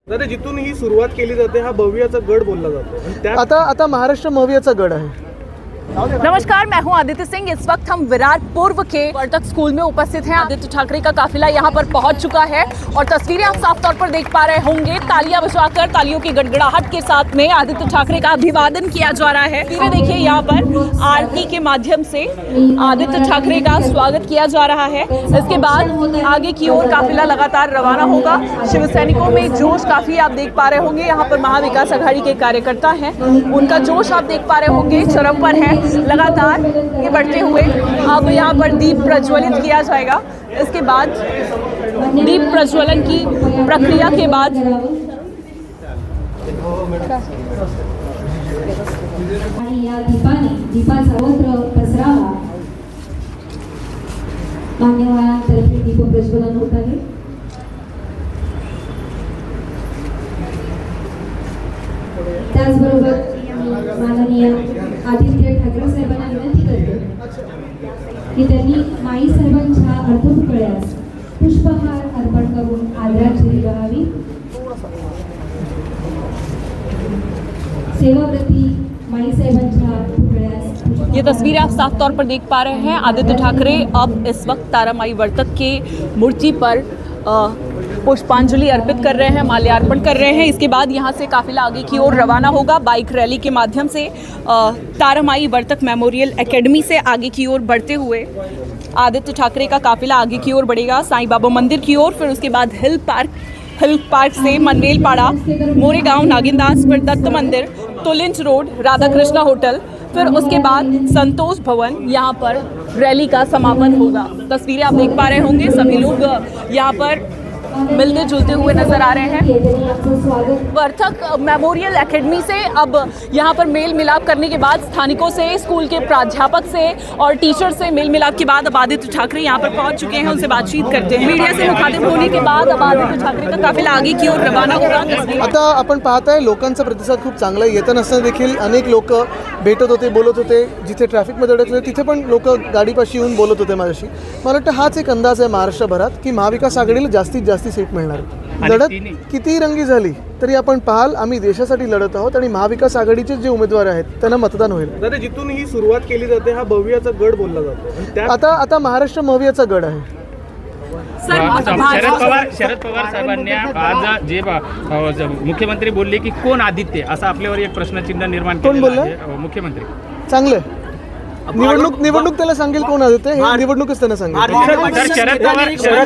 दादा जिथून ही सुरुवात केली जाते हा भव्याचा गड बोलला जातो। आता महाराष्ट्र भव्याचा गड आहे। नमस्कार, मैं हूं आदित्य सिंह। इस वक्त हम विराट पूर्व के वर्तक स्कूल में उपस्थित हैं। आदित्य ठाकरे का काफिला यहां पर पहुंच चुका है और तस्वीरें आप साफ तौर पर देख पा रहे होंगे। तालियां बजवाकर, तालियों की गड़गड़ाहट के साथ में आदित्य ठाकरे का अभिवादन किया जा रहा है। तस्वीरें देखिए, यहाँ पर आरती के माध्यम से आदित्य ठाकरे का स्वागत किया जा रहा है। इसके बाद आगे की ओर काफिला लगातार रवाना होगा। शिव सैनिकों में जोश काफी आप देख पा रहे होंगे। यहाँ पर महाविकास आघाड़ी के कार्यकर्ता हैं, उनका जोश आप देख पा रहे होंगे, चरम पर है। लगातार ये बढ़ते हुए अब यहाँ पर दीप प्रज्वलित किया जाएगा। इसके बाद दीप प्रज्वलन की प्रक्रिया के बाद या दीपा सर्वत्र पसरावा। मान्यवरांतर्फे दीप प्रज्वलन होत आहे। त्याचबरोबर माननीय आदित्य ठाकरे साहेबांना विनंती करते की त्यांनी माई साहेबांच्या अर्धपुतळ्यास पुष्पहार अर्पण करून आदरांजली वाहावी। सेवाव्रती माई साहेबांच्या पुतळ्यास ये तस्वीरें आप साफ तौर पर देख पा रहे हैं। आदित्य ठाकरे अब इस वक्त तारामाई वर्तक के मूर्ति पर पुष्पांजलि अर्पित कर रहे हैं, माल्यार्पण कर रहे हैं। इसके बाद यहाँ से काफिला आगे की ओर रवाना होगा बाइक रैली के माध्यम से। तारामाई वर्तक मेमोरियल एकेडमी से आगे की ओर बढ़ते हुए आदित्य ठाकरे का काफिला आगे की ओर बढ़ेगा साईं बाबा मंदिर की ओर। फिर उसके बाद हिल पार्क से मनवेलपाड़ा, मोरेगांव, नागिनदास, फिर दत्त मंदिर, तुलिंज रोड, राधा कृष्णा होटल, फिर उसके बाद संतोष भवन, यहाँ पर रैली का समापन होगा। तस्वीरें आप देख पा रहे होंगे, सभी लोग यहाँ पर मिलते जुलते हुए नजर आ रहे हैं। वर्तक मेमोरियल एकेडमी से अब यहाँ पर मेल मिलाप करने के बाद स्थानिकों से, स्कूल के प्राध्यापक से और टीचर से मेल मिलाप के बाद अब आदित्य ठाकरे यहाँ पर पहुँच चुके हैं, उनसे बातचीत करते हैं। मीडिया से मुखातिब होने के बाद अब आदित्य ठाकरे का काफिला आगे की ओर रवाना होगा। आता आपण पाहताय लोकांचा प्रतिसाद खूप चांगला आहे। येताना असताना देखील अनेक लोक भेटत होते, बोलत होते। जिथे ट्रॅफिकमध्ये अडकले तिथे पण लोक गाडीपाशी येऊन बोलत होते माझ्याशी। मला वाटतं हाच एक अंदाज आहे महाराष्ट्रभरात की महाविकास आघाडीला जास्तीत जास्त सीट मिळणार आहे। लढत किती रंगी झाली तरी आपण पाहाल आम्ही देशासाठी लढत आहोत आणि महाविकास आघाडीचे जे उमेदवार आहेत त्यांना मतदान होईल। दादा जिथून ही सुरुवात केली जाते हा भव्याचा गड बोलला जातो। आता महाराष्ट्र भव्याचा गड आहे। शरद पवार साहेबांनी आज जे मुख्यमंत्री बोलले की कोण आदित्य असा आपल्यावर एक प्रश्नचिन्ह निर्माण केलेलं आहे। मुख्यमंत्री चांगले निवडणूक त्याला सांगेल कोण आदित्य, हे निवडणूकच त्यांना सांगेल। शरद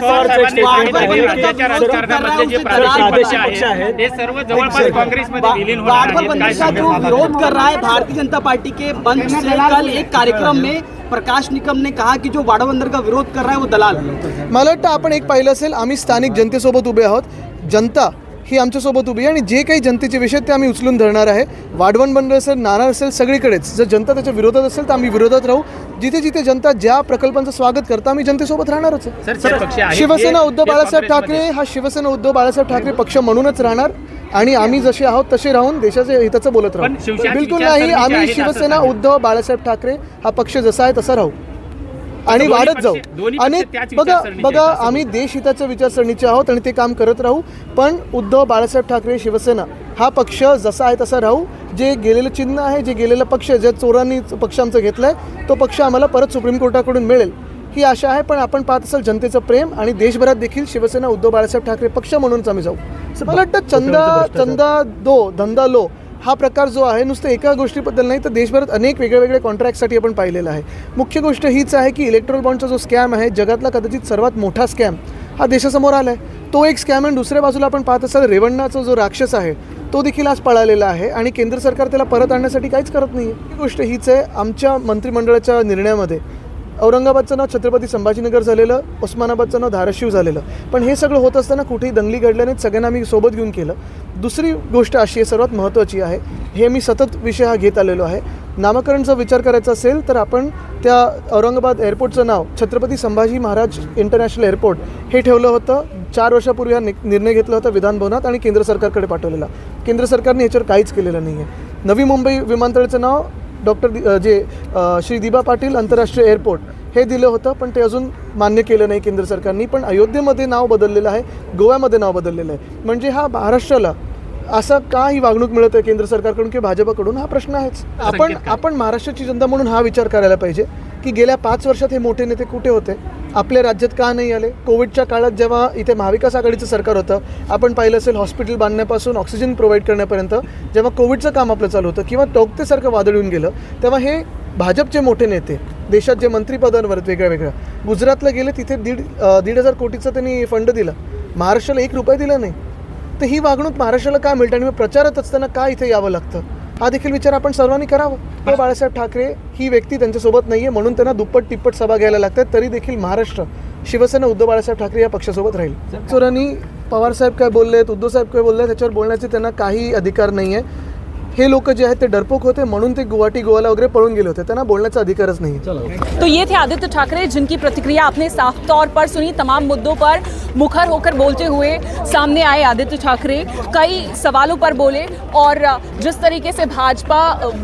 पवार साहेबांनी राज्याच्या राजकारणामध्ये जे प्रादेशिक पक्ष आहेत ते सर्व जवळपास काँग्रेसमध्ये विलीन होणार आहेत। विरोध कर रहा है भारतीय जनता पार्टी के मंच से कल एक कार्यक्रम में प्रकाश निकम ने कहा कि जो वाड़ावंदर का विरोध कर रहा है वो दलाल। मला वाटतं आपण एक पाहिलं असेल, आम्ही स्थानिक जनतेसोबत उभे आहोत। जनता ही आमच्यासोबत उभी आहे आणि जे काही जनतेचे विषय ते आम्ही उचलून धरणार आहे। वाढवण असेल, नाणार असेल, सगळीकडेच जर जनता त्याच्या विरोधात असेल तर आम्ही विरोधात राहू। जिथे जिथे जनता ज्या प्रकल्पांचं स्वागत करता आम्ही जनतेसोबत राहणारच आहे। शिवसेना उद्धव बाळासाहेब ठाकरे हा शिवसेना उद्धव बाळासाहेब ठाकरे पक्ष म्हणूनच राहणार आणि आम्ही जसे आहोत तसे राहून देशाच्या हिताचं बोलत राहू। बिलकुल नाही, आम्ही शिवसेना उद्धव बाळासाहेब ठाकरे हा पक्ष जसा आहे तसा राहू आणि वाढत जाऊ। आणि बघा आम्ही देशहिताच्या विचारसरणीचे आहोत आणि ते काम करत राहू। पण उद्धव बाळासाहेब ठाकरे शिवसेना हा पक्ष जसा आहे तसा राहू। जे गेलेलं चिन्ह आहे, जे गेलेला पक्ष, ज्या चोरांनी पक्ष आमचा घेतलाय तो पक्ष आम्हाला परत सुप्रीम कोर्टाकडून मिळेल ही आशा आहे। पण आपण पाहत असाल जनतेचं प्रेम आणि देशभरात देखील शिवसेना उद्धव बाळासाहेब ठाकरे पक्ष म्हणूनच आम्ही जाऊ। मला वाटतं चंदा दो धंदा लो हा प्रकार जो आहे नुसतं एका गोष्टीबद्दल नाही तर देशभरात अनेक वेगवेगळे कॉन्ट्रॅक्टसाठी आपण पाहिलेलं आहे। मुख्य गोष्ट हीच आहे की इलेक्ट्रोल बॉन्डचा जो स्कॅम आहे, जगातला कदाचित सर्वात मोठा स्कॅम हा देशासमोर आला आहे। तो एक स्कॅम आहे। दुसऱ्या बाजूला आपण पाहत असाल रेवण्णाचा जो राक्षस आहे तो देखील आज पळालेला आहे आणि केंद्र सरकार त्याला परत आणण्यासाठी काहीच करत नाही आहे। ही गोष्ट हीच आहे। आमच्या मंत्रिमंडळाच्या निर्णयामध्ये औरंगाबादचं नाव छत्रपती संभाजीनगर झालेलं, उस्मानाबादचं नाव धाराशिव झालेलं। पण हे सगळं होत असताना कुठेही दंगली घडल्या नाहीत, सगळ्यांना आम्ही सोबत घेऊन केलं। दुसरी गोष्ट अशी आहे, सर्वात महत्त्वाची आहे, हे मी सतत विषय हा घेत आलेलो आहे। नामकरणचा विचार करायचा असेल तर आपण त्या औरंगाबाद एअरपोर्टचं नाव छत्रपती संभाजी महाराज इंटरनॅशनल एअरपोर्ट हे ठेवलं होतं। 4 वर्षापूर्वी हा निर्णय घेतला होता विधानभवनात आणि केंद्र सरकारकडे पाठवलेला। केंद्र सरकारने याच्यावर काहीच केलेलं नाही आहे। नवी मुंबई विमानतळाचं नाव श्री दिबा पाटील आंतरराष्ट्रीय एअरपोर्ट हे दिलं होतं, पण ते अजून मान्य केलं नाही केंद्र सरकारने. पण अयोध्येमध्ये नाव बदललेलं आहे, गोव्यामध्ये नाव बदललेलं आहे. म्हणजे हा महाराष्ट्राला असं का ही वागणूक मिळत आहे केंद्र सरकारकडून किंवा भाजपकडून, हा प्रश्न आहेच. आपण महाराष्ट्राची जनता म्हणून हा विचार करायला पाहिजे की गेल्या 5 वर्षात हे मोठे नेते कुठे होते, आपल्या राज्यात का नाही आले. कोविडच्या काळात जेव्हा इथे महाविकास आघाडीचं सरकार होतं, आपण पाहिलं असेल हॉस्पिटल बांधण्यापासून ऑक्सिजन प्रोव्हाइड करण्यापर्यंत जेव्हा कोविडचं काम आपलं चालू होतं किंवा टोकतेसारखं वादळ येऊन गेलं, तेव्हा हे भाजपचे मोठे नेते देशात जे मंत्रिपदांवर वेगळ्या वेगळ्या गुजरातला गेले, तिथे 1,500 कोटीचं त्यांनी फंड दिला, महाराष्ट्राला 1 रुपया दिला नाही. तर ही वागणूक महाराष्ट्राला का मिळते आणि मग प्रचारात असताना का इथे यावं लागतं, हा देखील विचार आपण सर्वांनी करावा. तो बाळासाहेब ठाकरे ही व्यक्ती त्यांच्यासोबत नाही आहे म्हणून त्यांना दुप्पट तिप्पट सभा घ्यायला लागतात, तरी देखील महाराष्ट्र शिवसेना उद्धव बाळासाहेब ठाकरे या पक्षासोबत राहील. चोरांनी पवारसाहेब काय बोलले आहेत, उद्धवसाहेब काय बोलले आहेत, त्याच्यावर बोलण्याचे त्यांना काही अधिकार नाही आहे. हे लोक जे आहेत ते डरपोक होते म्हणून ते गुवाहाटी गोवाला वगैरह पळून गेले होते, त्यांना बोलण्याचा अधिकारच नहीं. तो ये थे आदित्य ठाकरे, जिनकी प्रतिक्रिया आपने साफ तौर पर सुनी. तमाम मुद्दों पर मुखर होकर बोलते हुए सामने आए आदित्य ठाकरे, कई सवालों पर बोले और जिस तरीके से भाजपा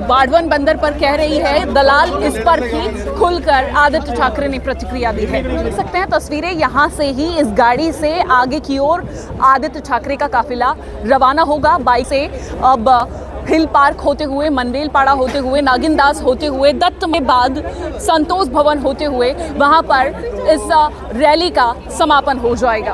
वाडवन बंदर पर कह रही है दलाल, इस पर भी खुलकर आदित्य ठाकरे ने प्रतिक्रिया दी है. देख सकते हैं तस्वीरें, यहाँ से ही इस गाड़ी से आगे की ओर आदित्य ठाकरे का काफिला रवाना होगा. बाइक से अब हिल पार्क होते हुए, मनवेल पाड़ा होते हुए, नागिनदास होते हुए, दत्त में बाद संतोष भवन होते हुए वहां पर इस रैली का समापन हो जाएगा.